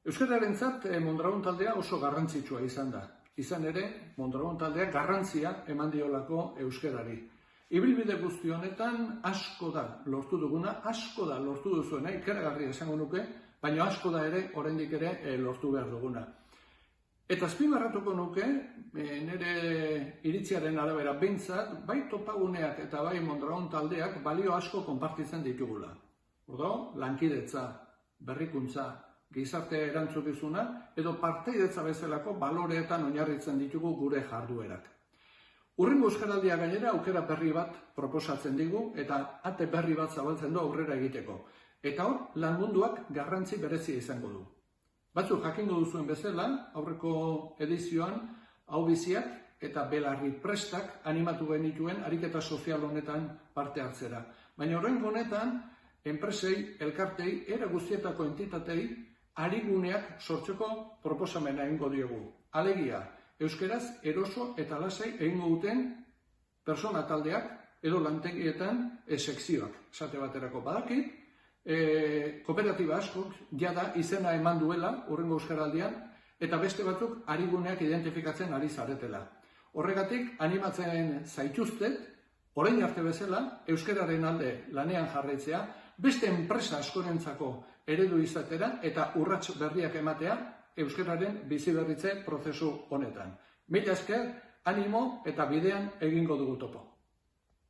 Euskararentzat Mondragon taldea oso garrantzitsua izan da. Izan ere, Mondragon taldea garrantzia eman diolako euskarari. Ibilbide guzti honetan asko da lortu duguna, asko da lortu duzuena, ikaragarria esango nuke, baina asko da ere, oraindik ere lortu behar duguna. Eta azpimarratuko nuke, nire iritziaren arabera behintzat, bai topaguneak eta bai Mondragon taldeak balio asko konpartitzen ditugula. Ordo, lankidetza, berrikuntza, gizarte erantzukizuna edo partaidetza bezalako baloreetan oinarritzen ditugu gure jarduerak. Hurrengo euskaraldia gainera aukera berri bat proposatzen digu eta ate berri bat zabaltzen du aurrera egiteko. Eta hor, lan munduak garrantzi berezia izango du. Batzuk jakingo duzuen bezala, aurreko edizioan, hau biziak eta belarri prestak animatu genituen ariketa sozial honetan parte hartzera. Baina horrengo honetan, enpresei, elkartei, era guztietako entitatei, ariguneak sortzeko proposamena egingo diogu. Alegia, euskaraz eroso eta lasai egingo duten persona taldeak edo lantegietan sekzioak. Esate baterako badakit, kooperatiba askok jada izena eman duela hurrengo euskaraldian eta beste batzuk ariguneak identifikatzen ari zaretela. Horregatik, animatzen zaituztet, orain arte bezala, euskararen alde lanean jarraitzea, beste enpresa askorentzako eredu izatera eta urrats berriak ematea euskararen biziberritze prozesu honetan. Mila esker, animo eta bidean egingo dugu topo.